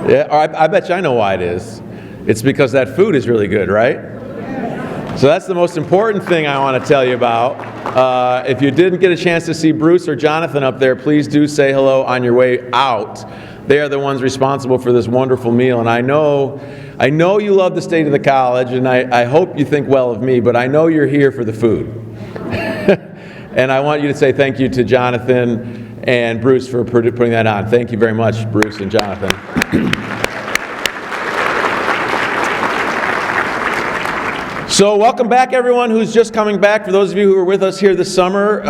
Yeah, I bet you I know why it is. It's because that food is really good, right? So that's the most important thing I want to tell you about. If you didn't get a chance to see Bruce or Jonathan up there, please do say hello on your way out. They are the ones responsible for this wonderful meal, and I know you love the state of the college, and I hope you think well of me, but I know you're here for the food. And I want you to say thank you to Jonathan and Bruce for putting that on. Thank you very much, Bruce and Jonathan. So welcome back, everyone who's just coming back. For those of you who were with us here this summer,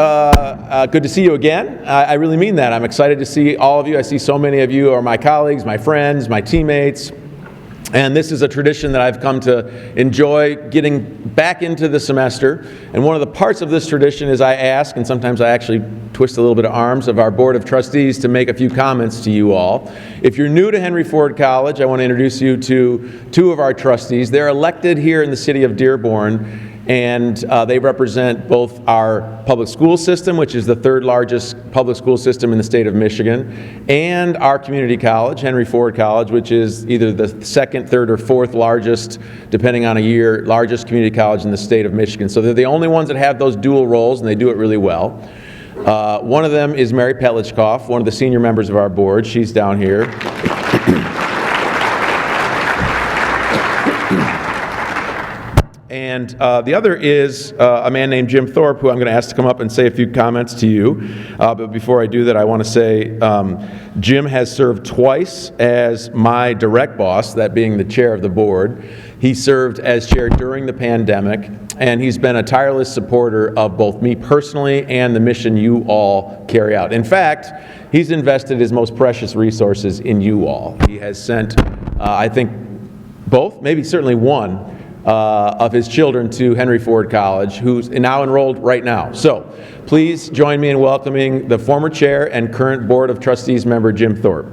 good to see you again. I really mean that. I'm excited to see all of you. I see so many of you are my colleagues, my friends, my teammates. And this is a tradition that I've come to enjoy getting back into the semester. And one of the parts of this tradition is I ask, and sometimes I actually twist a little bit of arms, of our Board of Trustees to make a few comments to you all. If you're new to Henry Ford College, I want to introduce you to two of our trustees. They're elected here in the city of Dearborn, and they represent both our public school system, which is the third largest public school system in the state of Michigan, and our community college, Henry Ford College, which is either the second, third, or fourth largest, depending on a year, largest community college in the state of Michigan. So they're the only ones that have those dual roles, and they do it really well. One of them is Mary Petlichkoff, one of the senior members of our board. She's down here. And the other is a man named Jim Thorpe, who I'm going to ask to come up and say a few comments to you. But before I do that, I want to say Jim has served twice as my direct boss, that being the chair of the board. He served as chair during the pandemic, and he's been a tireless supporter of both me personally and the mission you all carry out. In fact, he's invested his most precious resources in you all. He has sent, I think, both, maybe certainly one, of his children to Henry Ford College, who's now enrolled right now. So please join me in welcoming the former chair and current Board of Trustees member, Jim Thorpe.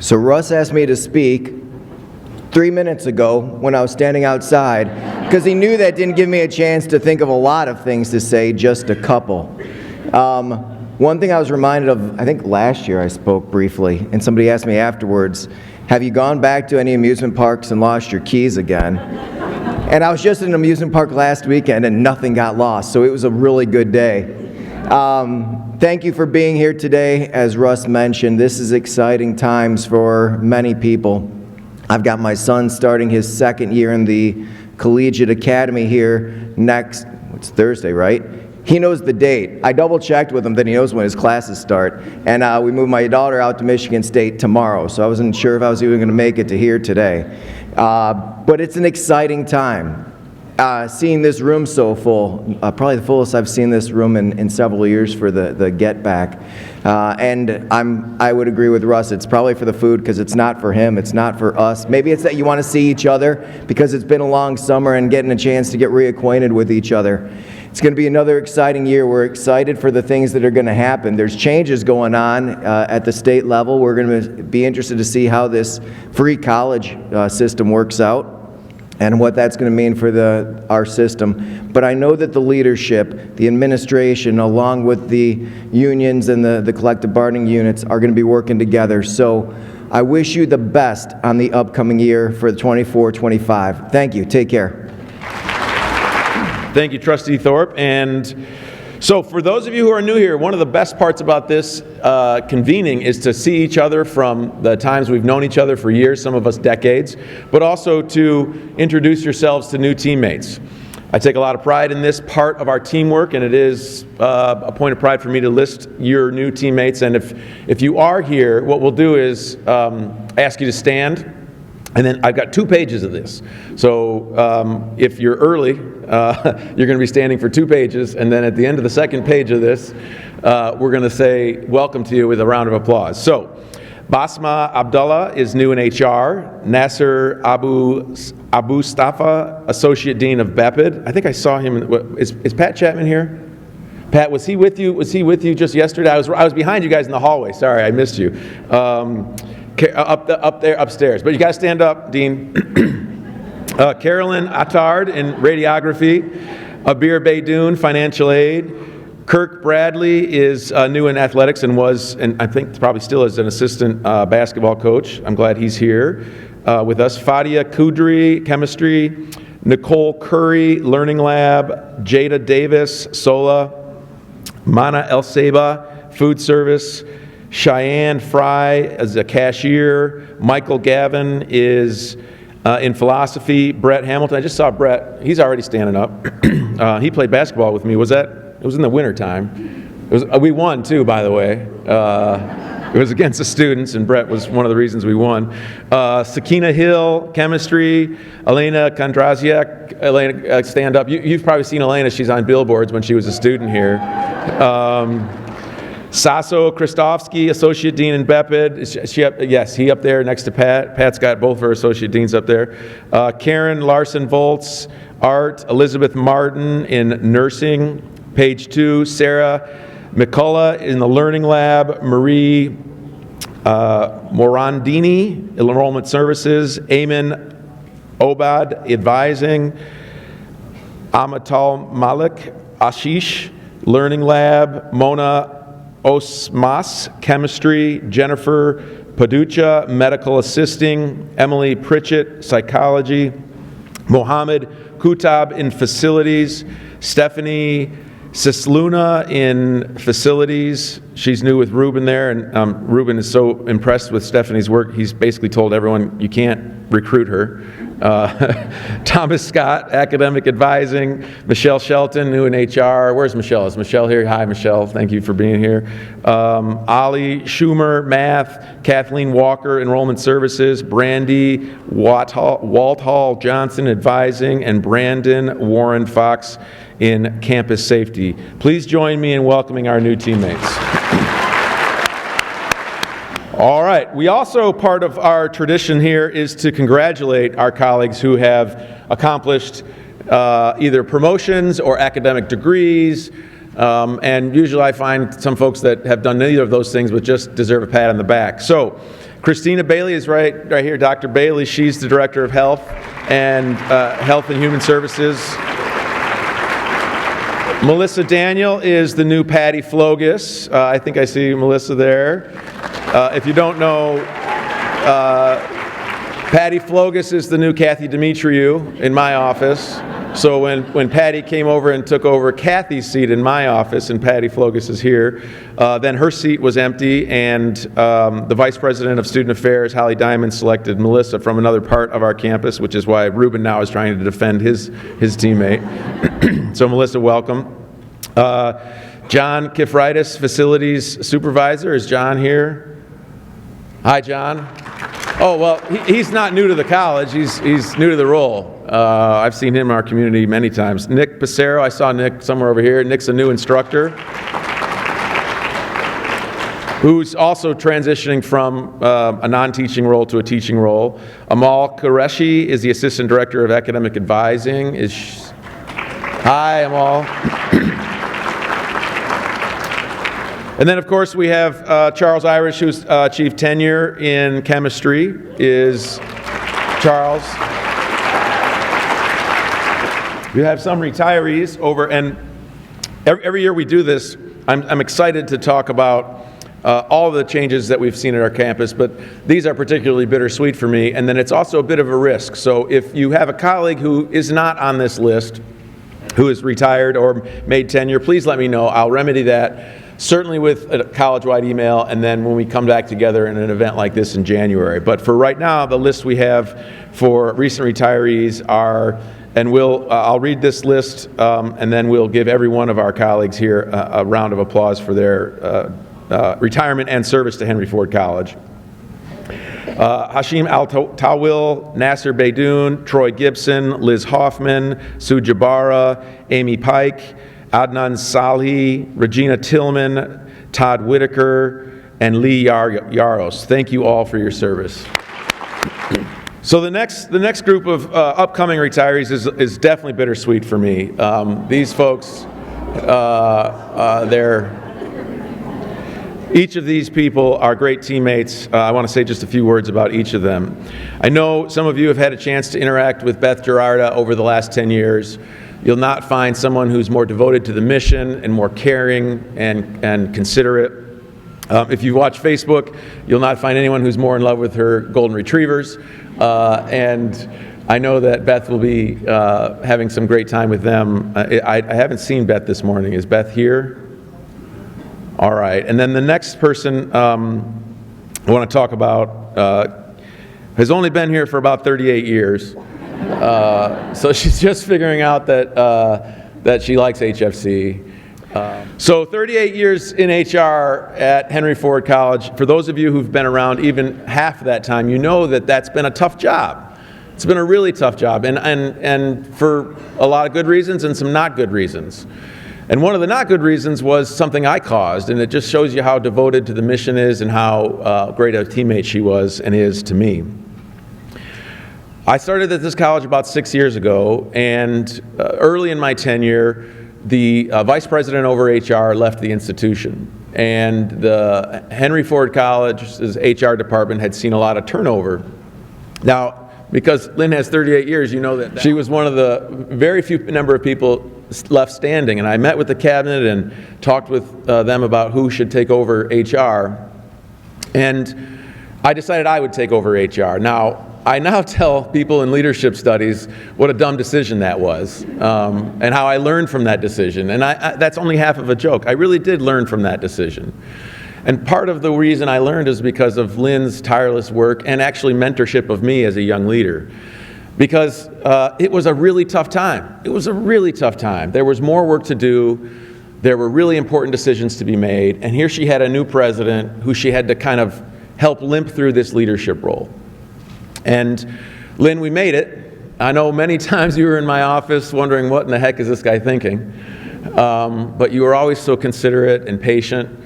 So Russ asked me to speak 3 minutes ago when I was standing outside, because he knew that didn't give me a chance to think of a lot of things to say, just a couple. One thing I was reminded of, I think last year I spoke briefly, and somebody asked me afterwards, have you gone back to any amusement parks and lost your keys again? And I was just in an amusement park last weekend and nothing got lost, so it was a really good day. Thank you for being here today. As Russ mentioned, this is exciting times for many people. I've got my son starting his second year in the Collegiate Academy here next, it's Thursday, right? He knows the date. I double-checked with him that he knows when his classes start. And we moved my daughter out to Michigan State tomorrow, so I wasn't sure if I was even going to make it to here today. But it's an exciting time. Seeing this room so full, probably the fullest I've seen this room in several years for the Get Back. And I would agree with Russ, it's probably for the food, because it's not for him, it's not for us. Maybe it's that you want to see each other because it's been a long summer and getting a chance to get reacquainted with each other. It's going to be another exciting year. We're excited for the things that are going to happen. There's changes going on at the state level. We're going to be interested to see how this free college system works out and what that's going to mean for our system. But I know that the leadership, the administration, along with the unions and the collective bargaining units are going to be working together. So I wish you the best on the upcoming year for the 24-25. Thank you. Take care. Thank you, Trustee Thorpe. And so for those of you who are new here, one of the best parts about this convening is to see each other from the times we've known each other for years, some of us decades, but also to introduce yourselves to new teammates. I take a lot of pride in this part of our teamwork, and it is a point of pride for me to list your new teammates. And if you are here, what we'll do is ask you to stand. And then I've got 2 pages of this. So if you're early, you're going to be standing for 2 pages. And then at the end of the second page of this, we're going to say welcome to you with a round of applause. So Basma Abdullah is new in HR. Nasser Abu Stafa, Associate Dean of BEPID. I think I saw him. Is Pat Chapman here? Pat, was he with you? Was he with you just yesterday? I was behind you guys in the hallway. Sorry, I missed you. Up there, upstairs. But you got to stand up, Dean. Carolyn Attard in radiography. Abir Beydoun, financial aid. Kirk Bradley is new in athletics and was, and I think probably still is, an assistant basketball coach. I'm glad he's here with us. Fadia Kudri, chemistry. Nicole Curry, learning lab. Jada Davis, SOLA. Mana El Seba, food service. Cheyenne Fry as a cashier. Michael Gavin is in philosophy. Brett Hamilton, I just saw Brett. He's already standing up. He played basketball with me. It was in the wintertime. We won too, by the way. It was against the students, and Brett was one of the reasons we won. Sakina Hill, chemistry. Elena Kondraziak, Elena, stand up. You've probably seen Elena. She's on billboards when she was a student here. Sasso Christofsky, Associate Dean in BEPID. Yes, he up there next to Pat. Pat's got both of her Associate Deans up there. Karen Larson-Volts, Art. Elizabeth Martin in nursing. Page 2. Sarah McCullough in the Learning Lab. Marie Morandini, Enrollment Services. Eamon Obad, Advising. Amatal Malik, Ashish, Learning Lab. Mona Osmas, Chemistry. Jennifer Paducha, Medical Assisting. Emily Pritchett, Psychology. Mohammed Kutab in Facilities. Stephanie Sisluna in Facilities. She's new with Ruben there, and Ruben is so impressed with Stephanie's work, he's basically told everyone you can't recruit her. Thomas Scott, Academic Advising. Michelle Shelton, new in HR. Where's Michelle? Is Michelle here? Hi, Michelle. Thank you for being here. Ali Schumer, Math. Kathleen Walker, Enrollment Services. Brandy Walthall Johnson, Advising. And Brandon Warren Fox in Campus Safety. Please join me in welcoming our new teammates. All right, we also, part of our tradition here is to congratulate our colleagues who have accomplished either promotions or academic degrees, and usually I find some folks that have done neither of those things but just deserve a pat on the back. So Christina Bailey is right here. Dr. Bailey, she's the Director of Health and Human Services. Melissa Daniel is the new Patty Flogus. I think I see Melissa there. If you don't know, Patty Flogus is the new Kathy Demetriou in my office. So when Patty came over and took over Kathy's seat in my office, and Patty Flogus is here, then her seat was empty, and the Vice President of Student Affairs, Holly Diamond, selected Melissa from another part of our campus, which is why Ruben now is trying to defend his teammate. So Melissa, welcome. John Kifritis, Facilities Supervisor. Is John here? Hi, John. Oh, well, he's not new to the college. He's new to the role. I've seen him in our community many times. Nick Passero, I saw Nick somewhere over here. Nick's a new instructor who's also transitioning from a non-teaching role to a teaching role. Amal Qureshi is the Assistant Director of Academic Advising. Hi, Amal. And then, of course, we have Charles Irish, who's Chief Tenure in Chemistry. Is Charles. We have some retirees over, and every year we do this, I'm excited to talk about all of the changes that we've seen at our campus, but these are particularly bittersweet for me, and then it's also a bit of a risk. So if you have a colleague who is not on this list, who is retired or made tenure, please let me know. I'll remedy that, certainly with a college-wide email, and then when we come back together in an event like this in January. But for right now, the list we have for recent retirees are, and I'll read this list, and then we'll give every one of our colleagues here a round of applause for their retirement and service to Henry Ford College. Hashim Al-Tawil, Nasser Beydoun, Troy Gibson, Liz Hoffman, Sue Jabara, Amy Pike, Adnan Salhi, Regina Tillman, Todd Whitaker, and Lee Yaros. Thank you all for your service. So the next group of upcoming retirees is definitely bittersweet for me. These folks, each of these people are great teammates. I want to say just a few words about each of them. I know some of you have had a chance to interact with Beth Gerarda over the last 10 years. You'll not find someone who's more devoted to the mission and more caring and considerate. If you watch Facebook, you'll not find anyone who's more in love with her golden retrievers. And I know that Beth will be having some great time with them. I haven't seen Beth this morning. Is Beth here? All right. And then the next person I want to talk about has only been here for about 38 years. So she's just figuring out that she likes HFC. So 38 years in HR at Henry Ford College. For those of you who've been around even half of that time, you know that that's been a tough job. It's been a really tough job, and for a lot of good reasons and some not good reasons. And one of the not good reasons was something I caused, and it just shows you how devoted to the mission is and how great a teammate she was and is to me. I started at this college about 6 years ago, and early in my tenure, the vice president over HR left the institution. And the Henry Ford College's HR department had seen a lot of turnover. Now, because Lynn has 38 years, you know that she was one of the very few number of people left standing. And I met with the cabinet and talked with them about who should take over HR. And I decided I would take over HR. Now, I now tell people in leadership studies what a dumb decision that was, and how I learned from that decision. And that's only half of a joke. I really did learn from that decision. And part of the reason I learned is because of Lynn's tireless work and actually mentorship of me as a young leader. Because it was a really tough time. It was a really tough time. There was more work to do. There were really important decisions to be made. And here she had a new president who she had to kind of help limp through this leadership role. And Lynn, we made it. I know many times you were in my office wondering what in the heck is this guy thinking. But you were always so considerate and patient.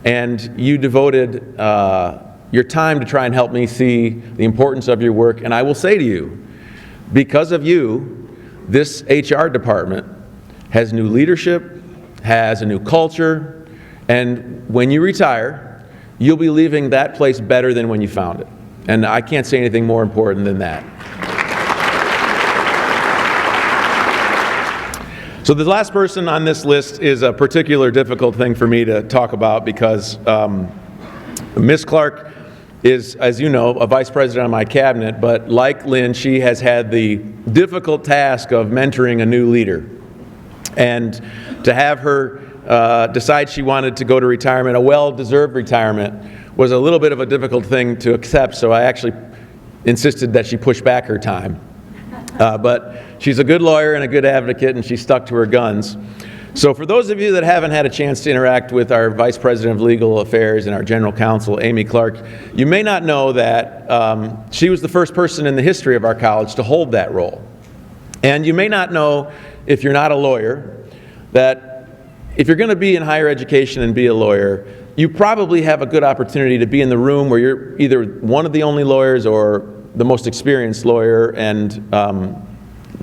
And you devoted your time to try and help me see the importance of your work. And I will say to you, because of you, this HR department has new leadership, has a new culture, and when you retire, you'll be leaving that place better than when you found it. And I can't say anything more important than that. So the last person on this list is a particular difficult thing for me to talk about because Ms. Clark is, as you know, a vice president on my cabinet, but like Lynn, she has had the difficult task of mentoring a new leader. And to have her decide she wanted to go to retirement, a well-deserved retirement, was a little bit of a difficult thing to accept, so I actually insisted that she push back her time. But she's a good lawyer and a good advocate, and she stuck to her guns. So for those of you that haven't had a chance to interact with our Vice President of Legal Affairs and our General Counsel, Amy Clark, you may not know that she was the first person in the history of our college to hold that role. And you may not know, if you're not a lawyer, that if you're going to be in higher education and be a lawyer, you probably have a good opportunity to be in the room where you're either one of the only lawyers or the most experienced lawyer and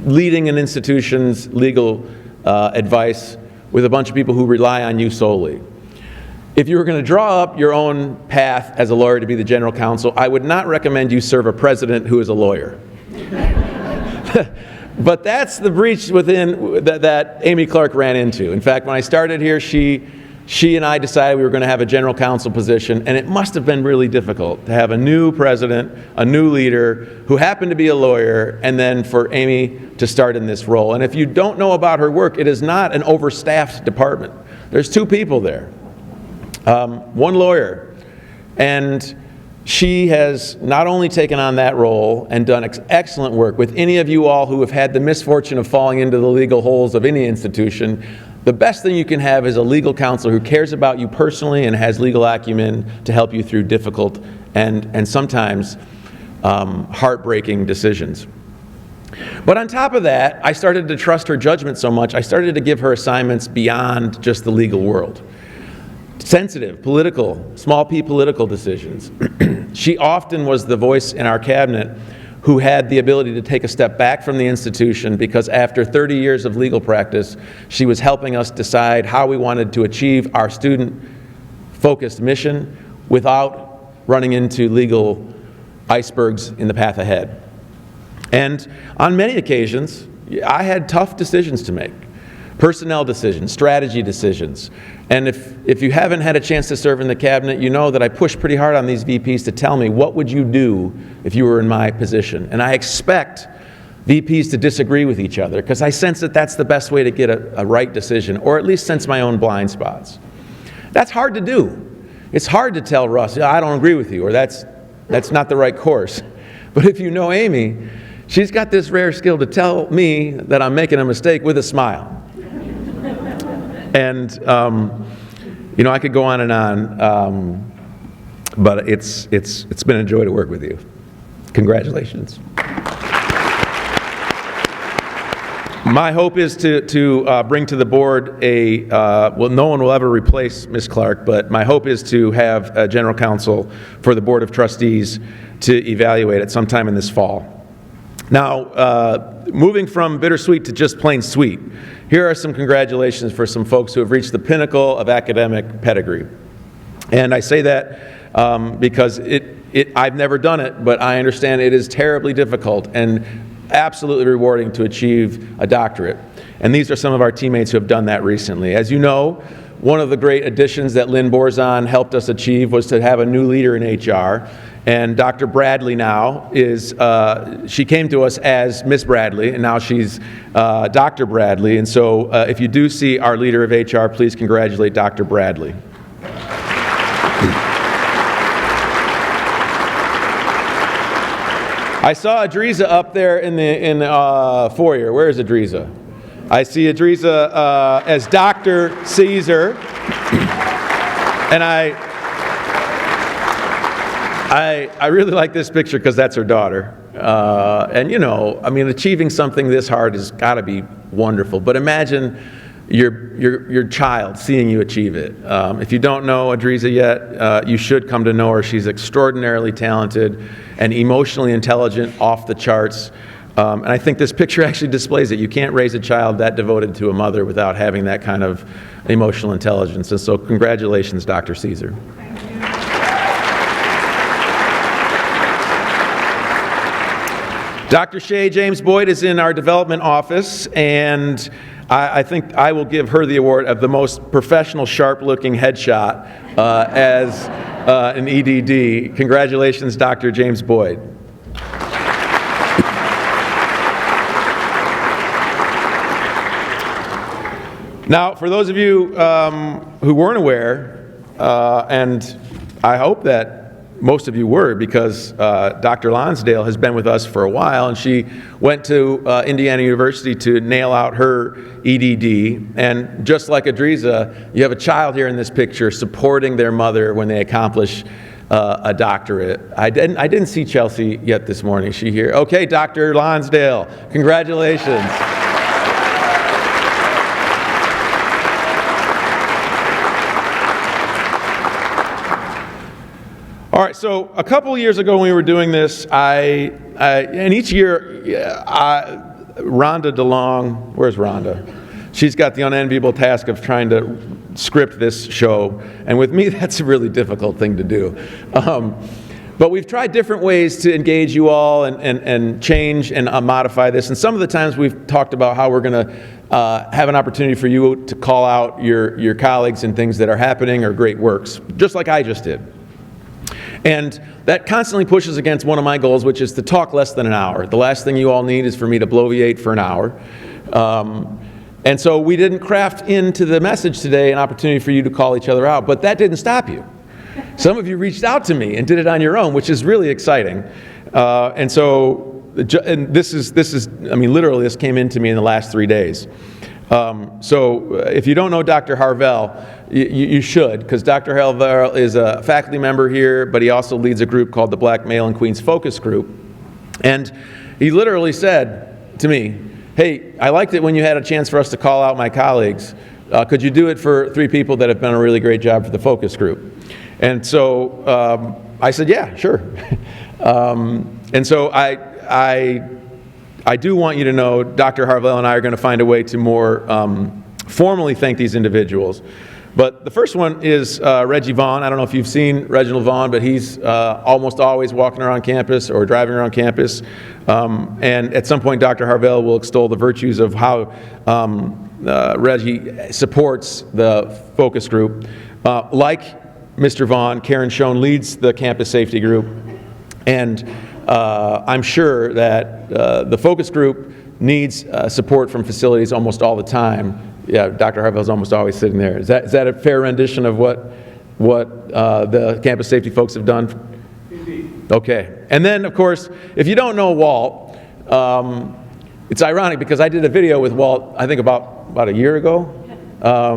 leading an institution's legal advice with a bunch of people who rely on you solely. If you were going to draw up your own path as a lawyer to be the general counsel, I would not recommend you serve a president who is a lawyer. But that's the breach within that Amy Clark ran into. In fact, when I started here, she and I decided we were going to have a general counsel position, and it must have been really difficult to have a new president, a new leader, who happened to be a lawyer, and then for Amy to start in this role. And if you don't know about her work, it is not an overstaffed department. There's two people there, one lawyer, and she has not only taken on that role and done excellent work with any of you all who have had the misfortune of falling into the legal holes of any institution. The best thing you can have is a legal counselor who cares about you personally and has legal acumen to help you through difficult and sometimes heartbreaking decisions. But on top of that, I started to trust her judgment so much, I started to give her assignments beyond just the legal world. Sensitive, political, small p political decisions. She often was the voice in our cabinet who had the ability to take a step back from the institution because after 30 years of legal practice, she was helping us decide how we wanted to achieve our student-focused mission without running into legal icebergs in the path ahead. And on many occasions, I had tough decisions to make. Personnel decisions, strategy decisions. And if you haven't had a chance to serve in the cabinet, you know that I push pretty hard on these VPs to tell me, what would you do if you were in my position? And I expect VPs to disagree with each other, because I sense that that's the best way to get a right decision, or at least sense my own blind spots. That's hard to do. It's hard to tell Russ, I don't agree with you, or that's not the right course. But if you know Amy, she's got this rare skill to tell me that I'm making a mistake with a smile. And, I could go on and on, but it's been a joy to work with you. Congratulations. My hope is to bring to the board no one will ever replace Ms. Clark, but my hope is to have a general counsel for the Board of Trustees to evaluate it sometime in this fall. Now, moving from bittersweet to just plain sweet, here are some congratulations for some folks who have reached the pinnacle of academic pedigree. And I say that because I've never done it, but I understand it is terribly difficult and absolutely rewarding to achieve a doctorate. And these are some of our teammates who have done that recently. As you know, one of the great additions that Lynn Borzon helped us achieve was to have a new leader in HR. And Dr. Bradley now she came to us as Miss Bradley, and now she's Dr. Bradley. And so if you do see our leader of HR, please congratulate Dr. Bradley. I saw Adriza up there in the foyer. Where is Adriza? I see Adriza as Dr. Caesar, and I really like this picture because that's her daughter. And achieving something this hard has got to be wonderful. But imagine your child seeing you achieve it. If you don't know Adriza yet, you should come to know her. She's extraordinarily talented and emotionally intelligent, off the charts. And I think this picture actually displays it. You can't raise a child that devoted to a mother without having that kind of emotional intelligence. And so congratulations, Dr. Caesar. Dr. Shay James Boyd is in our development office, and I think I will give her the award of the most professional, sharp-looking headshot as an EDD. Congratulations, Dr. James Boyd. Now, for those of you who weren't aware, and I hope that most of you were, because Dr. Lonsdale has been with us for a while, and she went to Indiana University to nail out her EDD. And just like Adriza, you have a child here in this picture supporting their mother when they accomplish a doctorate. I didn't see Chelsea yet this morning. Is she here? Okay, Dr. Lonsdale, congratulations. All right, so a couple years ago when we were doing this, and each year, Rhonda DeLong, where's Rhonda? She's got the unenviable task of trying to script this show, and with me, that's a really difficult thing to do. But we've tried different ways to engage you all and change and modify this, and some of the times we've talked about how we're going to have an opportunity for you to call out your colleagues and things that are happening or great works, just like I just did. And that constantly pushes against one of my goals, which is to talk less than an hour. The last thing you all need is for me to bloviate for an hour. And so we didn't craft into the message today an opportunity for you to call each other out, but that didn't stop you. Some of you reached out to me and did it on your own, which is really exciting. And this is, literally this came into me in the last 3 days. So if you don't know Dr. Harvell, you should, because Dr. Harvell is a faculty member here, but he also leads a group called the Black Male and Queens Focus Group. And he literally said to me, hey, I liked it when you had a chance for us to call out my colleagues. Could you do it for 3 people that have done a really great job for the focus group? And so I said, yeah, sure. And so I do want you to know Dr. Harvell and I are going to find a way to more formally thank these individuals. But the first one is Reggie Vaughn. I don't know if you've seen Reginald Vaughn, but he's almost always walking around campus or driving around campus. And at some point, Dr. Harvell will extol the virtues of how Reggie supports the focus group. Like Mr. Vaughn, Karen Schoen leads the campus safety group. And I'm sure that the focus group needs support from facilities almost all the time. Yeah, Dr. Harvell's almost always sitting there. Is that a fair rendition of what the campus safety folks have done? Indeed. Okay. And then, of course, if you don't know Walt, it's ironic because I did a video with Walt, I think about a year ago. I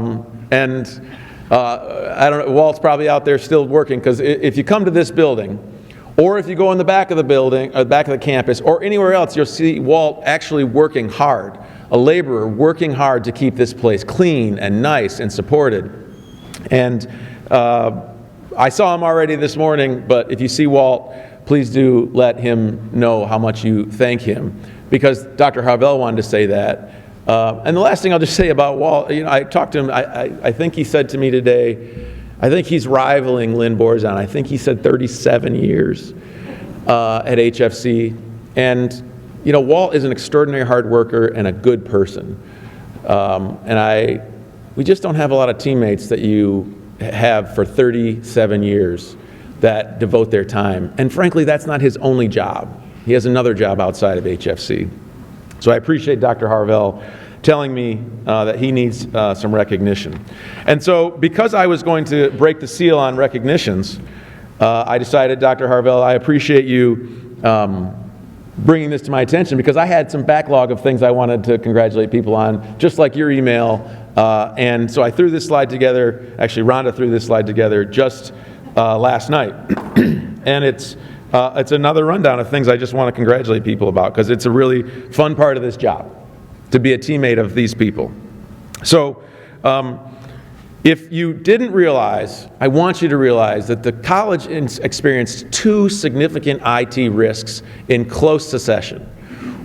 don't know, Walt's probably out there still working, because if you come to this building, or if you go in the back of the building, or the back of the campus, or anywhere else, you'll see Walt actually working hard. A laborer working hard to keep this place clean and nice and supported. And I saw him already this morning, but if you see Walt, please do let him know how much you thank him, because Dr. Harvell wanted to say that. And the last thing I'll just say about Walt, I talked to him, I think he said to me today, I think he's rivaling Lynn Borzon. I think he said 37 years at HFC. And Walt is an extraordinary hard worker and a good person. We just don't have a lot of teammates that you have for 37 years that devote their time. And frankly, that's not his only job. He has another job outside of HFC. So I appreciate Dr. Harvell telling me that he needs some recognition. And so because I was going to break the seal on recognitions, I decided, Dr. Harvell, I appreciate you bringing this to my attention, because I had some backlog of things I wanted to congratulate people on, just like your email. And so I threw this slide together. Actually, Rhonda threw this slide together just last night. And it's another rundown of things I just want to congratulate people about, because it's a really fun part of this job, to be a teammate of these people. So if you didn't realize, I want you to realize that the college experienced two significant IT risks in close succession.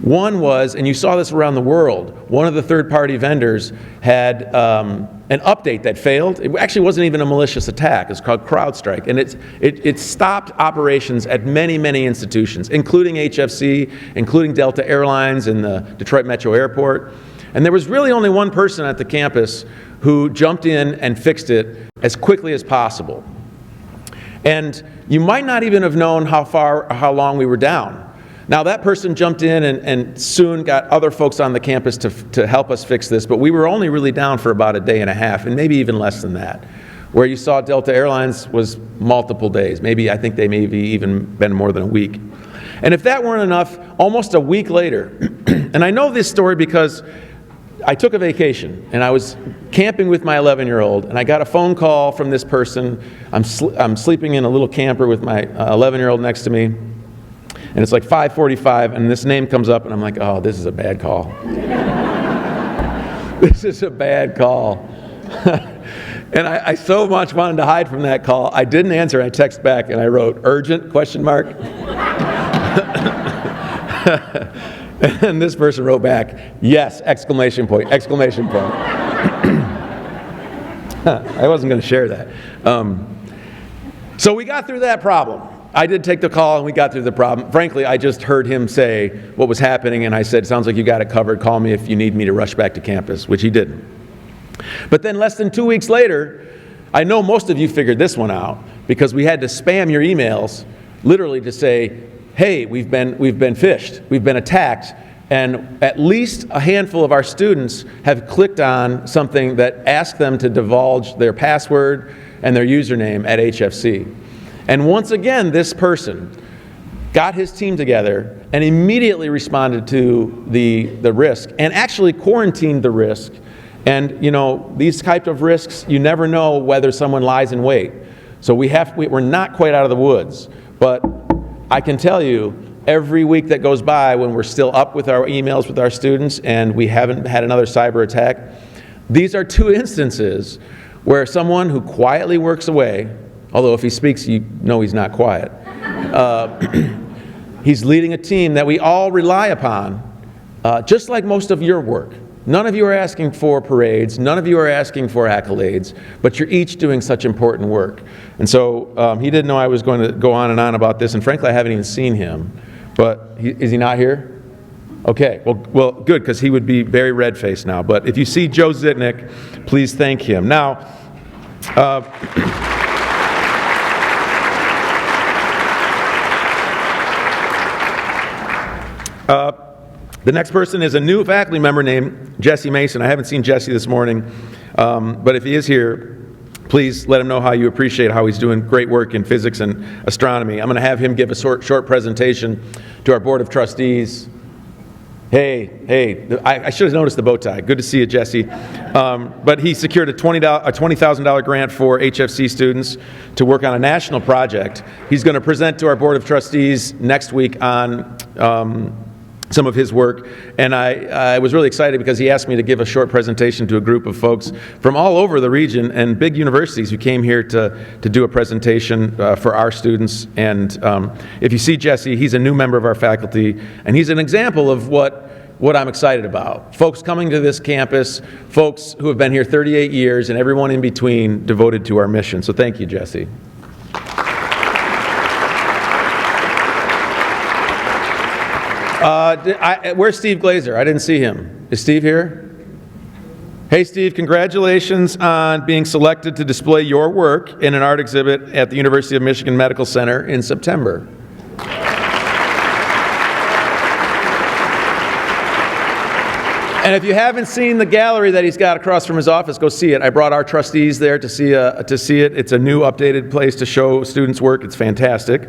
One was, and you saw this around the world, one of the third-party vendors had an update that failed. It actually wasn't even a malicious attack. It's called CrowdStrike. And it stopped operations at many, many institutions, including HFC, including Delta Airlines and the Detroit Metro Airport. And there was really only one person at the campus who jumped in and fixed it as quickly as possible. And you might not even have known how long we were down. Now, that person jumped in and soon got other folks on the campus to help us fix this, but we were only really down for about a day and a half, and maybe even less than that. Where you saw Delta Airlines was multiple days. I think they maybe even been more than a week. And if that weren't enough, almost a week later, and I know this story because I took a vacation, and I was camping with my 11-year-old, and I got a phone call from this person. I'm sleeping in a little camper with my 11-year-old next to me, and it's like 5:45, and this name comes up, and I'm like, oh, this is a bad call. This is a bad call. And I so much wanted to hide from that call. I didn't answer. I texted back, and I wrote, urgent, ? And this person wrote back, yes, ! I wasn't going to share that. So we got through that problem. I did take the call, and we got through the problem. Frankly, I just heard him say what was happening, and I said, sounds like you got it covered. Call me if you need me to rush back to campus, which he didn't. But then less than 2 weeks later, I know most of you figured this one out, because we had to spam your emails literally to say, hey, we've been phished, we've been attacked, and at least a handful of our students have clicked on something that asked them to divulge their password and their username at HFC. And once again, this person got his team together and immediately responded to the risk, and actually quarantined the risk. And these types of risks, you never know whether someone lies in wait. So we're not quite out of the woods, but I can tell you, every week that goes by when we're still up with our emails with our students and we haven't had another cyber attack, these are two instances where someone who quietly works away, although if he speaks, you know he's not quiet, he's leading a team that we all rely upon, just like most of your work. None of you are asking for parades. None of you are asking for accolades, but you're each doing such important work. And so he didn't know I was going to go on and on about this, and frankly, I haven't even seen him. But is he not here? Okay, well, good, because he would be very red-faced now. But if you see Joe Zitnick, please thank him. Now, the next person is a new faculty member named Jesse Mason. I haven't seen Jesse this morning, but if he is here, please let him know how you appreciate how he's doing great work in physics and astronomy. I'm going to have him give a short presentation to our Board of Trustees. Hey, I should have noticed the bow tie. Good to see you, Jesse. But he secured a $20,000 grant for HFC students to work on a national project. He's going to present to our Board of Trustees next week on some of his work, and I was really excited because he asked me to give a short presentation to a group of folks from all over the region and big universities who came here to do a presentation for our students. And if you see Jesse, he's a new member of our faculty, and he's an example of what I'm excited about. Folks coming to this campus, folks who have been here 38 years, and everyone in between devoted to our mission. So thank you, Jesse. Where's Steve Glazer? I didn't see him. Is Steve here? Hey, Steve, congratulations on being selected to display your work in an art exhibit at the University of Michigan Medical Center in September. And if you haven't seen the gallery that he's got across from his office, go see it. I brought our trustees there to see it. It's a new, updated place to show students' work. It's fantastic.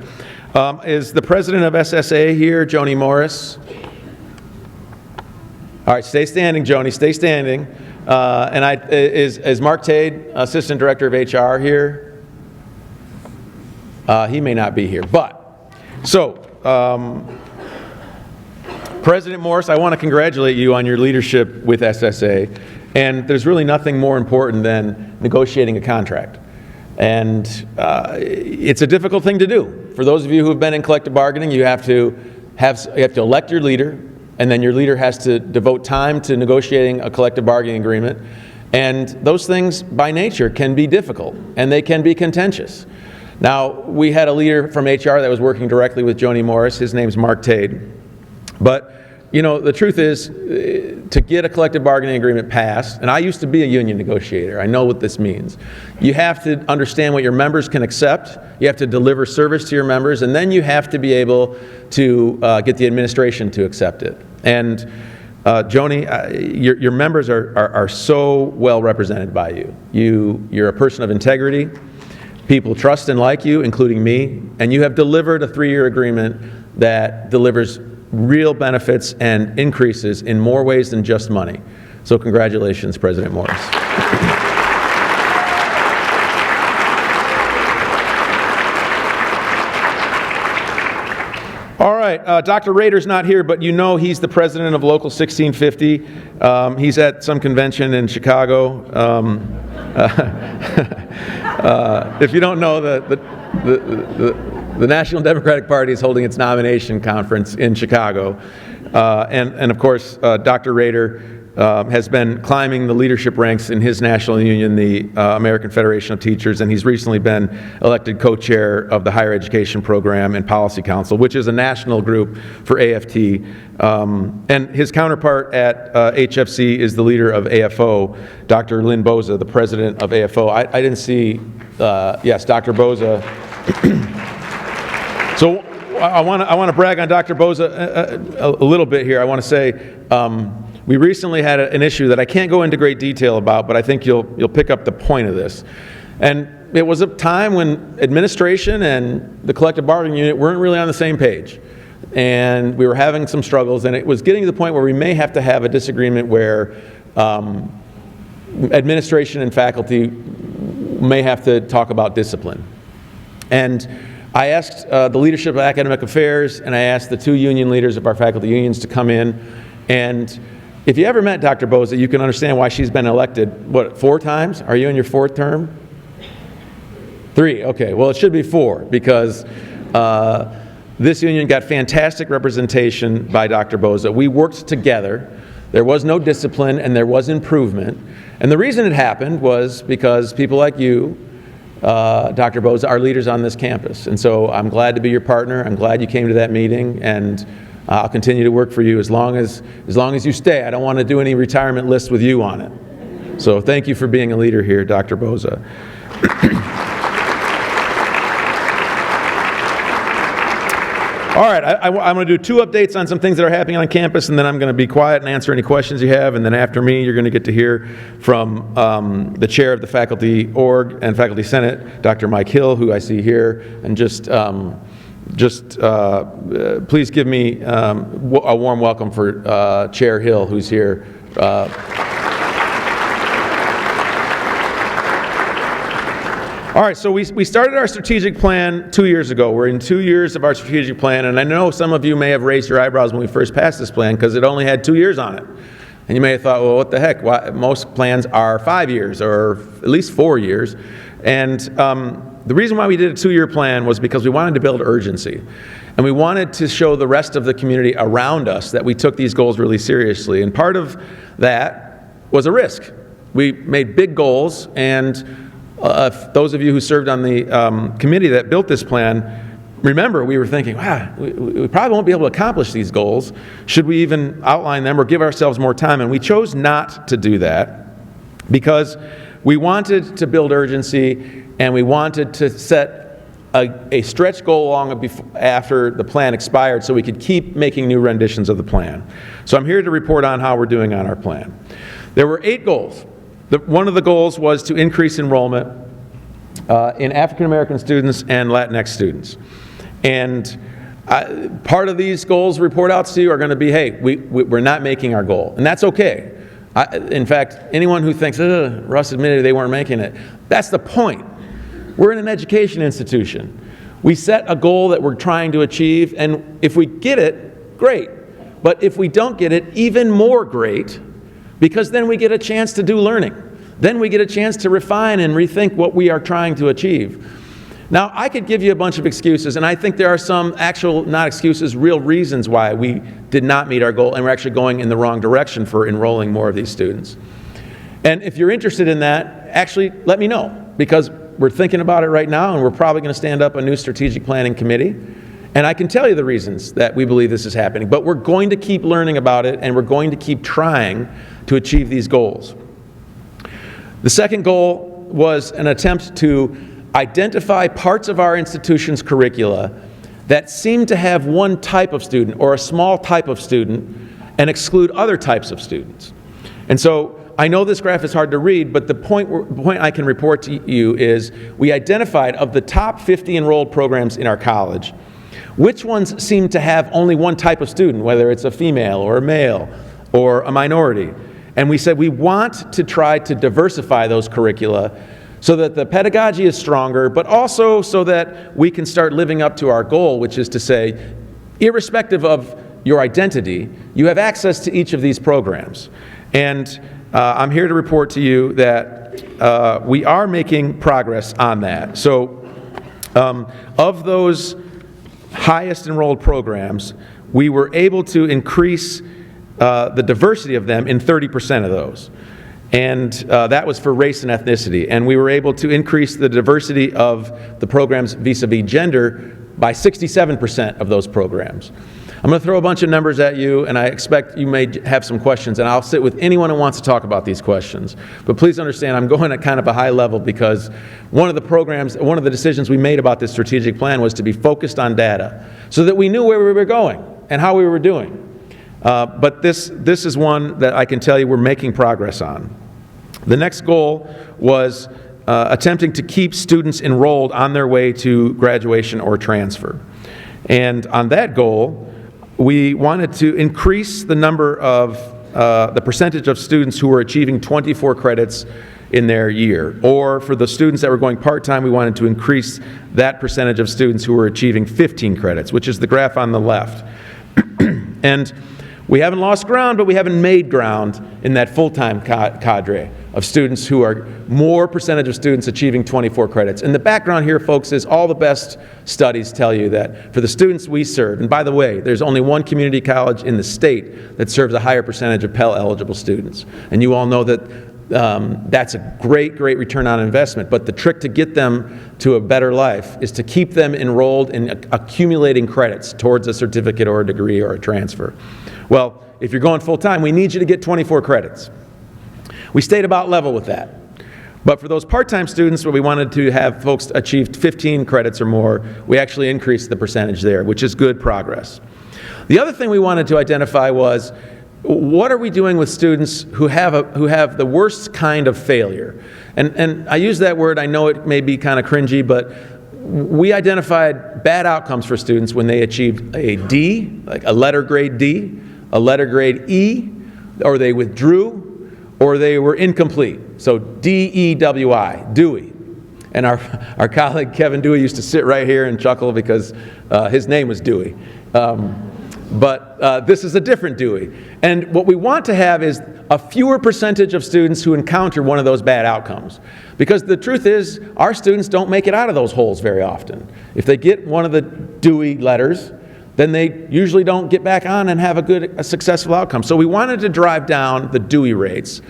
Is the president of SSA here, Joni Morris? All right, stay standing, Joni, stay standing. Is Mark Tade, assistant director of HR, here? He may not be here, but, so, President Morris, I want to congratulate you on your leadership with SSA, and there's really nothing more important than negotiating a contract. And it's a difficult thing to do. For those of you who have been in collective bargaining, you have to elect your leader, and then your leader has to devote time to negotiating a collective bargaining agreement. And those things, by nature, can be difficult, and they can be contentious. Now, we had a leader from HR that was working directly with Joni Morris. His name's Mark Tade. But, you know, the truth is, to get a collective bargaining agreement passed, and I used to be a union negotiator, I know what this means. You have to understand what your members can accept, you have to deliver service to your members, and then you have to be able to get the administration to accept it. And Joni, your members are so well represented by you. You're a person of integrity, people trust and like you, including me, and you have delivered a 3-year agreement that delivers real benefits and increases in more ways than just money. So congratulations, President Morris. All right, Dr. Rader's not here, but you know he's the president of Local 1650. He's at some convention in Chicago. If you don't know, the National Democratic Party is holding its nomination conference in Chicago. And of course, Dr. Rader has been climbing the leadership ranks in his national union, the American Federation of Teachers, and he's recently been elected co-chair of the Higher Education Program and Policy Council, which is a national group for AFT. And his counterpart at HFC is the leader of AFO, Dr. Lynn Boza, the president of AFO. I didn't see, yes, Dr. Boza. So I want to brag on Dr. Boza a little bit here. I want to say we recently had an issue that I can't go into great detail about, but I think you'll pick up the point of this. And it was a time when administration and the collective bargaining unit weren't really on the same page. And we were having some struggles, and it was getting to the point where we may have to have a disagreement where administration and faculty may have to talk about discipline. And I asked the leadership of academic affairs, and I asked the 2 union leaders of our faculty unions to come in. And if you ever met Dr. Boza, you can understand why she's been elected, what, 4 times? Are you in your 4th term? 3, okay. Well, it should be 4, because this union got fantastic representation by Dr. Boza. We worked together. There was no discipline, and there was improvement. And the reason it happened was because people like you, Dr. Boza, are leaders on this campus. And so I'm glad to be your partner. I'm glad you came to that meeting, and I'll continue to work for you as long as you stay. I don't want to do any retirement lists with you on it. So thank you for being a leader here, Dr. Boza. All right, I'm going to do 2 updates on some things that are happening on campus, and then I'm going to be quiet and answer any questions you have. And then after me, you're going to get to hear from the chair of the Faculty Org and Faculty Senate, Dr. Mike Hill, who I see here. And just please give me a warm welcome for Chair Hill, who's here. All right, so we started our strategic plan 2 years ago. We're in 2 years of our strategic plan, and I know some of you may have raised your eyebrows when we first passed this plan because it only had 2 years on it. And you may have thought, well, what the heck? Why? Most plans are 5 years or at least 4 years. And the reason why we did a 2-year plan was because we wanted to build urgency. And we wanted to show the rest of the community around us that we took these goals really seriously. And part of that was a risk. We made big goals, and those of you who served on the committee that built this plan, remember we were thinking, wow, we probably won't be able to accomplish these goals. Should we even outline them or give ourselves more time? And we chose not to do that because we wanted to build urgency, and we wanted to set a stretch goal long after the plan expired so we could keep making new renditions of the plan. So I'm here to report on how we're doing on our plan. There were 8 goals. One of the goals was to increase enrollment in African American students and Latinx students. And part of these goals report outs to you are going to be, hey, we're not making our goal. And that's okay. In fact, anyone who thinks, Russ admitted they weren't making it, that's the point. We're in an education institution. We set a goal that we're trying to achieve, and if we get it, great. But if we don't get it, even more great, because then we get a chance to do learning. Then we get a chance to refine and rethink what we are trying to achieve. Now, I could give you a bunch of excuses, and I think there are some actual, not excuses, real reasons why we did not meet our goal, and we're actually going in the wrong direction for enrolling more of these students. And if you're interested in that, actually let me know, because we're thinking about it right now, and we're probably going to stand up a new strategic planning committee. And I can tell you the reasons that we believe this is happening, but we're going to keep learning about it, and we're going to keep trying to achieve these goals. The second goal was an attempt to identify parts of our institution's curricula that seem to have one type of student or a small type of student and exclude other types of students. And so I know this graph is hard to read, but the point I can report to you is we identified of the top 50 enrolled programs in our college, which ones seem to have only one type of student, whether it's a female or a male or a minority. And we said we want to try to diversify those curricula so that the pedagogy is stronger, but also so that we can start living up to our goal, which is to say, irrespective of your identity, you have access to each of these programs. And I'm here to report to you that we are making progress on that. So of those highest enrolled programs, we were able to increase the diversity of them in 30% of those. And that was for race and ethnicity. And we were able to increase the diversity of the programs vis-a-vis gender by 67% of those programs. I'm going to throw a bunch of numbers at you, and I expect you may have some questions, and I'll sit with anyone who wants to talk about these questions. But please understand, I'm going at kind of a high level because one of the decisions we made about this strategic plan was to be focused on data so that we knew where we were going and how we were doing. But this is one that I can tell you we're making progress on. The next goal was attempting to keep students enrolled on their way to graduation or transfer. And on that goal, we wanted to increase the number of, the percentage of students who were achieving 24 credits in their year. Or for the students that were going part-time, we wanted to increase that percentage of students who were achieving 15 credits, which is the graph on the left. And We haven't lost ground, but we haven't made ground in that full-time cadre of students who are more percentage of students achieving 24 credits. And the background here, folks, is all the best studies tell you that for the students we serve, and by the way, there's only one community college in the state that serves a higher percentage of Pell-eligible students. And you all know that that's a great, great return on investment. But the trick to get them to a better life is to keep them enrolled in accumulating credits towards a certificate or a degree or a transfer. Well, if you're going full-time, we need you to get 24 credits. We stayed about level with that. But for those part-time students where we wanted to have folks achieve 15 credits or more, we actually increased the percentage there, which is good progress. The other thing we wanted to identify was, what are we doing with students who have the worst kind of failure? And I use that word, I know it may be kind of cringy, but we identified bad outcomes for students when they achieved a D, like a letter grade D, a letter grade E, or they withdrew, or they were incomplete. So D-E-W-I, Dewey. And our colleague Kevin Dewey used to sit right here and chuckle because his name was Dewey. But this is a different Dewey. And what we want to have is a fewer percentage of students who encounter one of those bad outcomes. Because the truth is, our students don't make it out of those holes very often. If they get one of the Dewey letters, then they usually don't get back on and have a successful outcome. So we wanted to drive down the Dewey rates.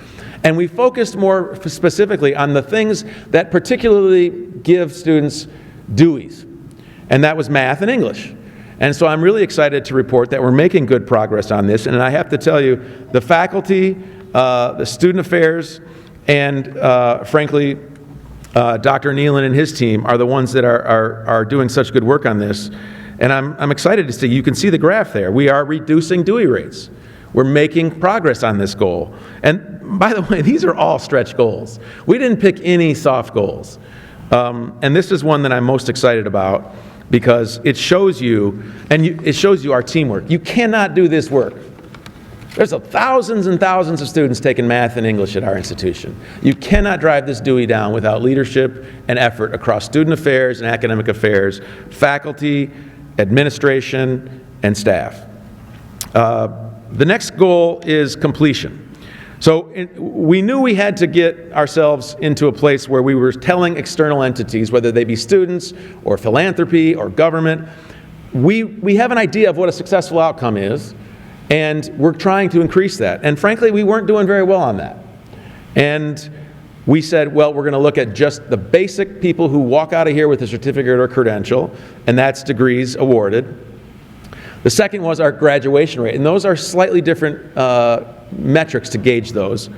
And we focused more specifically on the things that particularly give students Deweys. And that was math and English. And so I'm really excited to report that we're making good progress on this. And I have to tell you, the faculty, the student affairs, and frankly, Dr. Nealon and his team are the ones that are doing such good work on this. And I'm excited to see, you can see the graph there. We are reducing Dewey rates. We're making progress on this goal. And by the way, these are all stretch goals. We didn't pick any soft goals. And this is one that I'm most excited about because it shows you, it shows you our teamwork. You cannot do this work. There's thousands and thousands of students taking math and English at our institution. You cannot drive this Dewey down without leadership and effort across student affairs and academic affairs, faculty, administration, and staff. The next goal is completion. So we knew we had to get ourselves into a place where we were telling external entities, whether they be students or philanthropy or government, we have an idea of what a successful outcome is, and we're trying to increase that. And frankly, we weren't doing very well on that. And we said, well, we're going to look at just the basic people who walk out of here with a certificate or credential, and that's degrees awarded. The second was our graduation rate, and those are slightly different metrics to gauge those.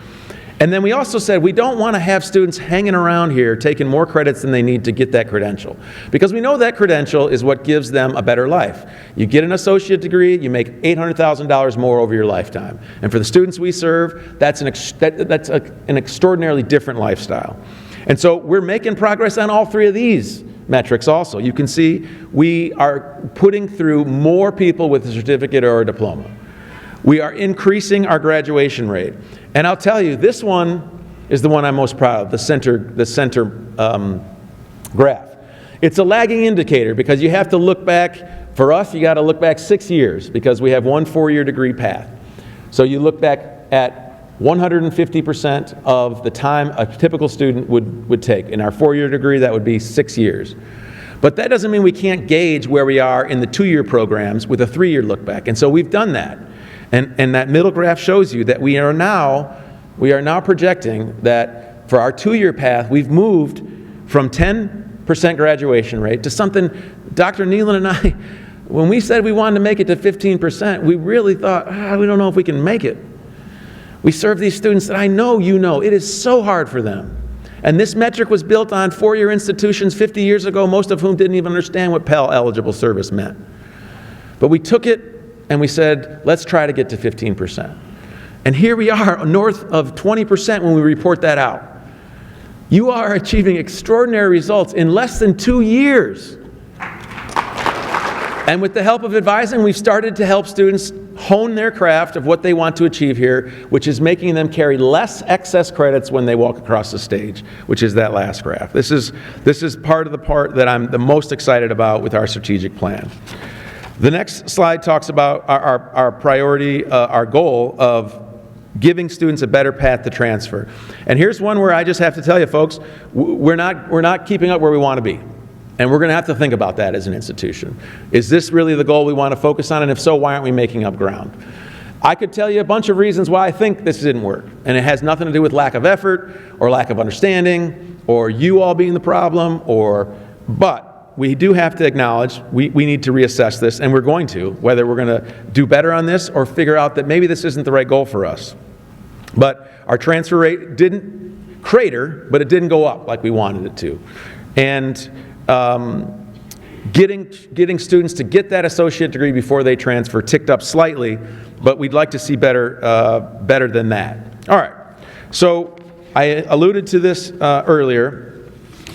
And then we also said we don't want to have students hanging around here taking more credits than they need to get that credential, because we know that credential is what gives them a better life. You get an associate degree, you make $800,000 more over your lifetime. And for the students we serve, that's an extraordinarily different lifestyle. And so we're making progress on all three of these metrics also. You can see we are putting through more people with a certificate or a diploma. We are increasing our graduation rate. And I'll tell you, this one is the one I'm most proud of, the center graph. It's a lagging indicator because you have to look back, for us, you got to look back 6 years because we have one 4-year degree path. So you look back at 150% of the time a typical student would take. In our 4-year degree, that would be 6 years. But that doesn't mean we can't gauge where we are in the 2-year programs with a 3-year look back. And so we've done that. And that middle graph shows you that we are now projecting that for our 2-year path, we've moved from 10% graduation rate to something, Dr. Nealon and I, when we said we wanted to make it to 15%, we really thought, we don't know if we can make it. We serve these students that I know you know. It is so hard for them. And this metric was built on 4-year institutions 50 years ago, most of whom didn't even understand what Pell-eligible service meant. But we took it and we said, let's try to get to 15%. And here we are, north of 20% when we report that out. You are achieving extraordinary results in less than 2 years. And with the help of advising, we've started to help students hone their craft of what they want to achieve here, which is making them carry less excess credits when they walk across the stage, which is that last graph. This is part of the part that I'm the most excited about with our strategic plan. The next slide talks about our priority, our goal of giving students a better path to transfer. And here's one where I just have to tell you, folks, we're not keeping up where we want to be. And we're going to have to think about that as an institution. Is this really the goal we want to focus on? And if so, why aren't we making up ground? I could tell you a bunch of reasons why I think this didn't work. And it has nothing to do with lack of effort or lack of understanding or you all being the problem, but we do have to acknowledge we need to reassess this, and we're going to, whether we're going to do better on this or figure out that maybe this isn't the right goal for us. But our transfer rate didn't crater, but it didn't go up like we wanted it to. And getting students to get that associate degree before they transfer ticked up slightly, but we'd like to see better than that. All right, so I alluded to this earlier.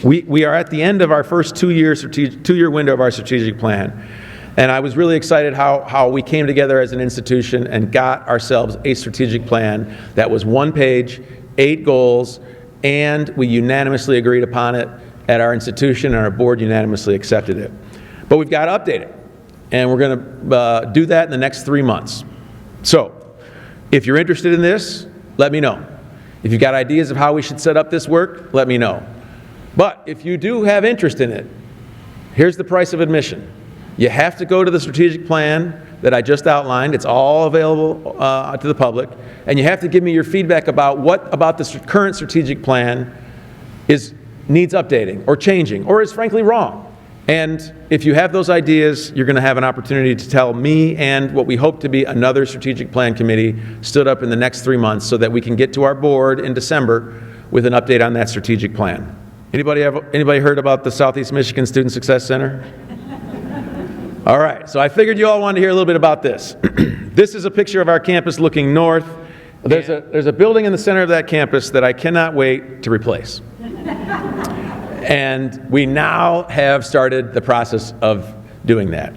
We are at the end of our first two-year window of our strategic plan. And I was really excited how we came together as an institution and got ourselves a strategic plan that was one page, 8 goals, and we unanimously agreed upon it at our institution, and our board unanimously accepted it. But we've got to update it, and we're going to do that in the next 3 months. So, if you're interested in this, let me know. If you've got ideas of how we should set up this work, let me know. But if you do have interest in it, here's the price of admission. You have to go to the strategic plan that I just outlined. It's all available to the public. And you have to give me your feedback about what about the current strategic plan needs updating or changing or is frankly wrong. And if you have those ideas, you're going to have an opportunity to tell me and what we hope to be another strategic plan committee stood up in the next 3 months so that we can get to our board in December with an update on that strategic plan. Anybody heard about the Southeast Michigan Student Success Center? All right, so I figured you all wanted to hear a little bit about this. This is a picture of our campus looking north. There's a building in the center of that campus that I cannot wait to replace. And we now have started the process of doing that.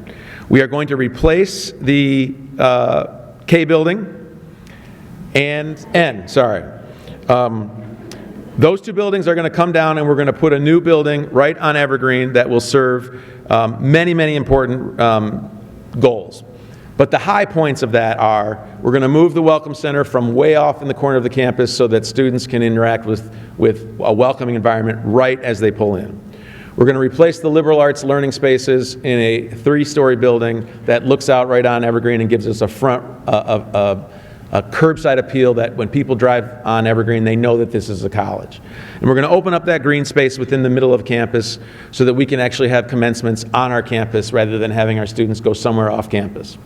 We are going to replace the K building and N, sorry. Those 2 buildings are going to come down, and we're going to put a new building right on Evergreen that will serve many, many important goals. But the high points of that are we're going to move the Welcome Center from way off in the corner of the campus so that students can interact with a welcoming environment right as they pull in. We're going to replace the liberal arts learning spaces in a 3-story building that looks out right on Evergreen and gives us a curbside appeal that when people drive on Evergreen, they know that this is a college. And we're going to open up that green space within the middle of campus so that we can actually have commencements on our campus rather than having our students go somewhere off campus.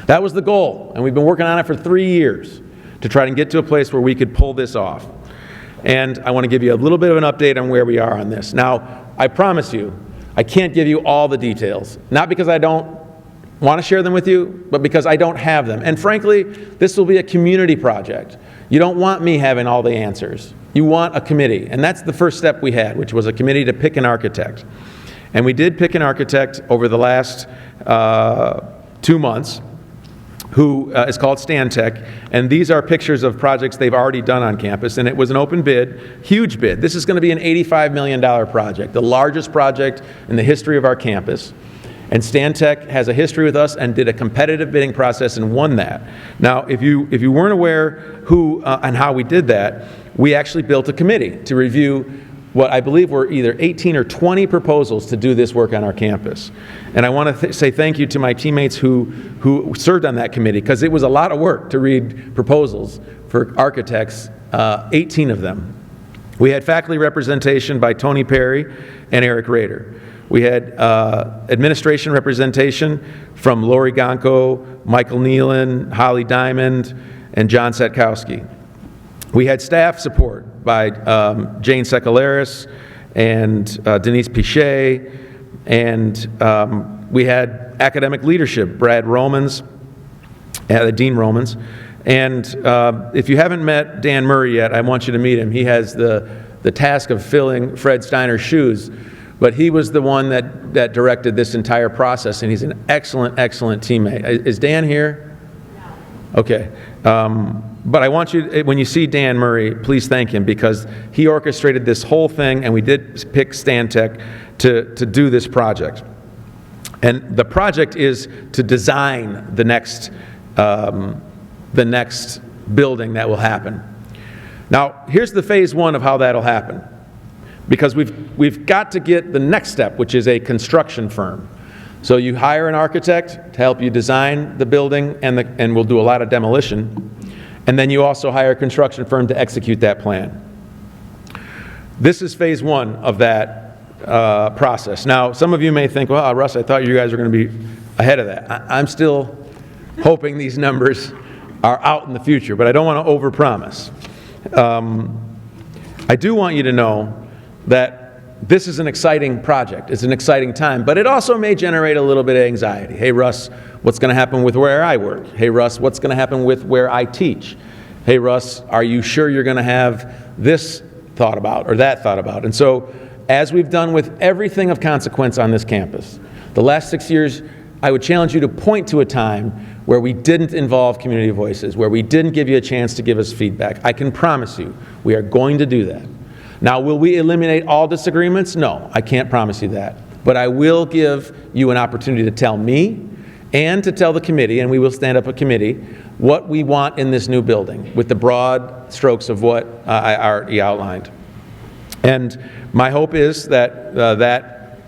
That was the goal, and we've been working on it for 3 years to try and get to a place where we could pull this off. And I want to give you a little bit of an update on where we are on this. Now, I promise you, I can't give you all the details, not because I don't want to share them with you, but because I don't have them. And frankly, this will be a community project. You don't want me having all the answers. You want a committee. And that's the first step we had, which was a committee to pick an architect. And we did pick an architect over the last 2 months who is called Stantec. And these are pictures of projects they've already done on campus. And it was an open bid, huge bid. This is going to be an $85 million project, the largest project in the history of our campus. And Stantec has a history with us and did a competitive bidding process and won that. Now, if you weren't aware who and how we did that, we actually built a committee to review what I believe were either 18 or 20 proposals to do this work on our campus. And I want to say thank you to my teammates who served on that committee, because it was a lot of work to read proposals for architects, 18 of them. We had faculty representation by Tony Perry and Eric Rader. We had administration representation from Lori Gonko, Michael Nealon, Holly Diamond, and John Setkowski. We had staff support by Jane Sekelaris and Denise Pichet, and we had academic leadership, Brad Romans, Dean Romans. And if you haven't met Dan Murray yet, I want you to meet him. He has the task of filling Fred Steiner's shoes, but he was the one that directed this entire process, and he's an excellent, excellent teammate. Is Dan here? No. Okay. But I want you, when you see Dan Murray, please thank him, because he orchestrated this whole thing, and we did pick Stantec to do this project. And the project is to design the next building that will happen. Now, here's the phase one of how that'll happen. Because we've got to get the next step, which is a construction firm. So you hire an architect to help you design the building, and we'll do a lot of demolition. And then you also hire a construction firm to execute that plan. This is phase one of that process. Now, some of you may think, well, Russ, I thought you guys were going to be ahead of that. I'm still hoping these numbers are out in the future, but I don't want to overpromise. I do want you to know that this is an exciting project. It's an exciting time, but it also may generate a little bit of anxiety. Hey, Russ, what's going to happen with where I work? Hey, Russ, what's going to happen with where I teach? Hey, Russ, are you sure you're going to have this thought about or that thought about? And so, as we've done with everything of consequence on this campus, the last 6 years, I would challenge you to point to a time where we didn't involve community voices, where we didn't give you a chance to give us feedback. I can promise you, we are going to do that. Now, will we eliminate all disagreements? No, I can't promise you that. But I will give you an opportunity to tell me and to tell the committee, and we will stand up a committee, what we want in this new building with the broad strokes of what I already outlined. And my hope is that that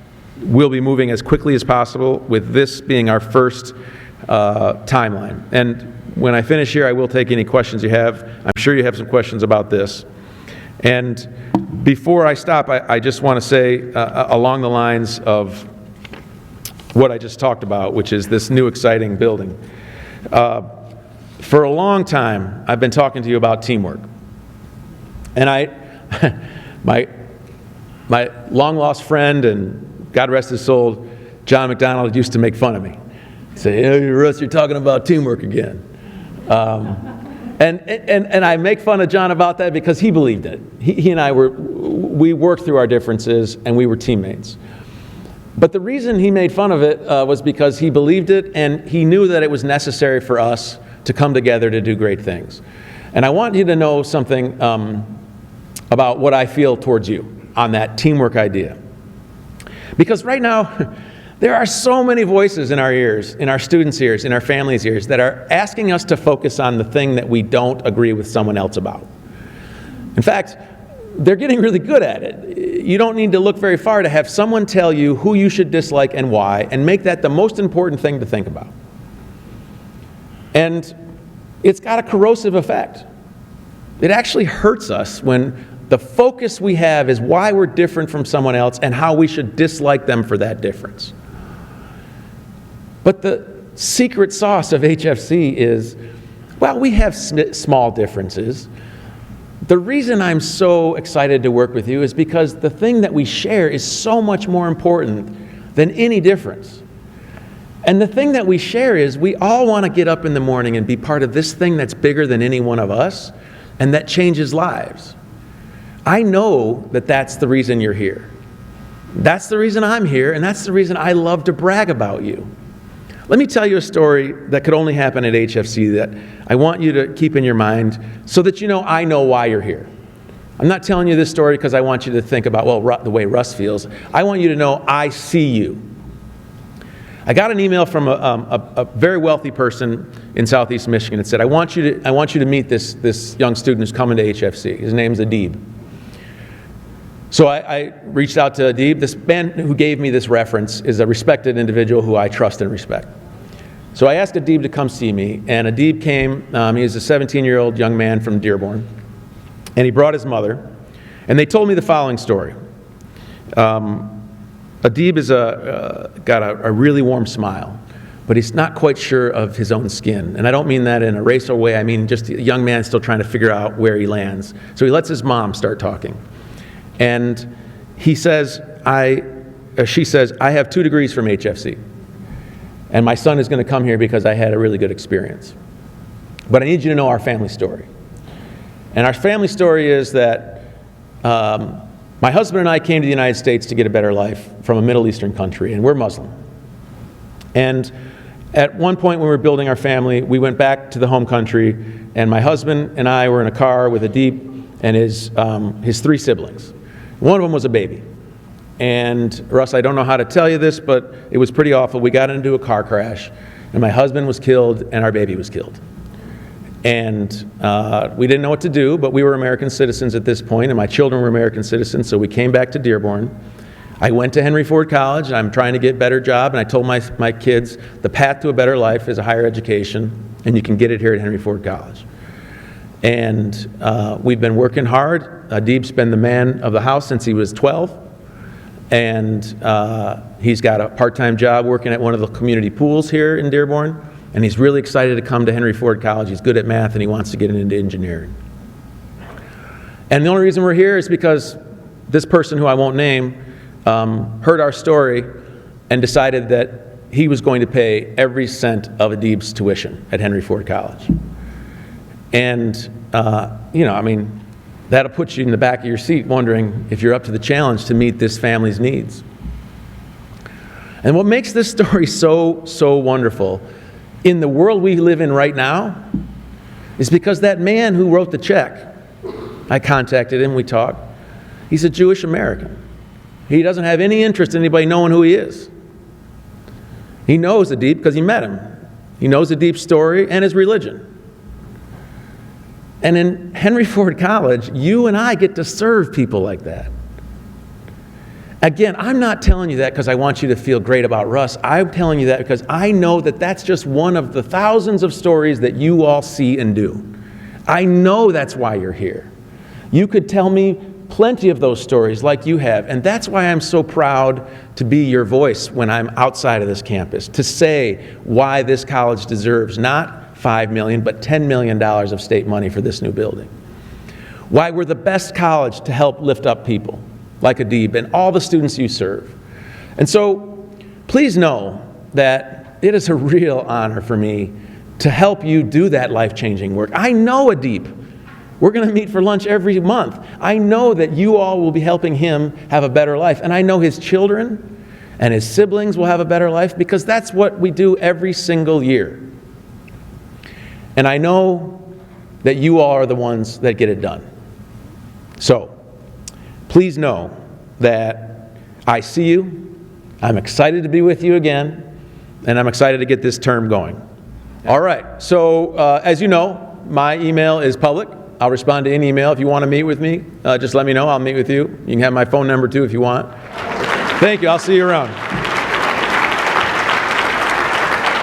we'll be moving as quickly as possible, with this being our first timeline. And when I finish here, I will take any questions you have. I'm sure you have some questions about this. And before I stop, I just want to say along the lines of what I just talked about, which is this new exciting building. For a long time, I've been talking to you about teamwork. And my long-lost friend, and God rest his soul, John McDonald, used to make fun of me. He'd say, hey, Russ, you're talking about teamwork again. And I make fun of John about that because he believed it. He and I we worked through our differences, and we were teammates. But the reason he made fun of it was because he believed it, and he knew that it was necessary for us to come together to do great things. And I want you to know something about what I feel towards you on that teamwork idea. Because right now, there are so many voices in our ears, in our students' ears, in our families' ears, that are asking us to focus on the thing that we don't agree with someone else about. In fact, they're getting really good at it. You don't need to look very far to have someone tell you who you should dislike and why, and make that the most important thing to think about. And it's got a corrosive effect. It actually hurts us when the focus we have is why we're different from someone else and how we should dislike them for that difference. But the secret sauce of HFC is, well, we have small differences. The reason I'm so excited to work with you is because the thing that we share is so much more important than any difference. And the thing that we share is we all want to get up in the morning and be part of this thing that's bigger than any one of us and that changes lives. I know that that's the reason you're here. That's the reason I'm here, and that's the reason I love to brag about you. Let me tell you a story that could only happen at HFC that I want you to keep in your mind so that you know I know why you're here. I'm not telling you this story because I want you to think about, well, the way Russ feels. I want you to know I see you. I got an email from a very wealthy person in Southeast Michigan that said, I want you to meet this young student who's coming to HFC. His name's Adib. So I reached out to Adib. This man who gave me this reference is a respected individual who I trust and respect. So I asked Adib to come see me, and Adib came. He is a 17-year-old young man from Dearborn, and he brought his mother, and they told me the following story. Adib is got a really warm smile, but he's not quite sure of his own skin. And I don't mean that in a racial way. I mean just a young man still trying to figure out where he lands. So he lets his mom start talking. And she says, I have 2 degrees from HFC. And my son is going to come here because I had a really good experience. But I need you to know our family story. And our family story is that my husband and I came to the United States to get a better life from a Middle Eastern country, and we're Muslim. And at one point when we were building our family, we went back to the home country, and my husband and I were in a car with Adib and his 3 siblings. One of them was a baby. And Russ, I don't know how to tell you this, but it was pretty awful. We got into a car crash, and my husband was killed, and our baby was killed. And we didn't know what to do, but we were American citizens at this point, and my children were American citizens, so we came back to Dearborn. I went to Henry Ford College, and I'm trying to get a better job, and I told my kids, the path to a better life is a higher education, and you can get it here at Henry Ford College. And we've been working hard. Adib's been the man of the house since he was 12, and he's got a part-time job working at one of the community pools here in Dearborn, and he's really excited to come to Henry Ford College. He's good at math, and he wants to get into engineering. And the only reason we're here is because this person, who I won't name, heard our story and decided that he was going to pay every cent of Adib's tuition at Henry Ford College. And, that'll put you in the back of your seat wondering if you're up to the challenge to meet this family's needs. And what makes this story so, so wonderful in the world we live in right now is because that man who wrote the check, I contacted him, we talked, he's a Jewish American. He doesn't have any interest in anybody knowing who he is. He knows Adib because he met him. He knows Adib's story and his religion. And in Henry Ford College, you and I get to serve people like that. Again, I'm not telling you that because I want you to feel great about Russ. I'm telling you that because I know that that's just one of the thousands of stories that you all see and do. I know that's why you're here. You could tell me plenty of those stories like you have, and that's why I'm so proud to be your voice when I'm outside of this campus, to say why this college deserves not $5 million, but $10 million of state money for this new building. Why we're the best college to help lift up people like Adib and all the students you serve. And so please know that it is a real honor for me to help you do that life-changing work. I know Adib. We're going to meet for lunch every month. I know that you all will be helping him have a better life. And I know his children and his siblings will have a better life because that's what we do every single year. And I know that you all are the ones that get it done. So please know that I see you, I'm excited to be with you again, and I'm excited to get this term going. All right, so as you know, my email is public. I'll respond to any email. If you want to meet with me, just let me know. I'll meet with you. You can have my phone number too if you want. Thank you. I'll see you around.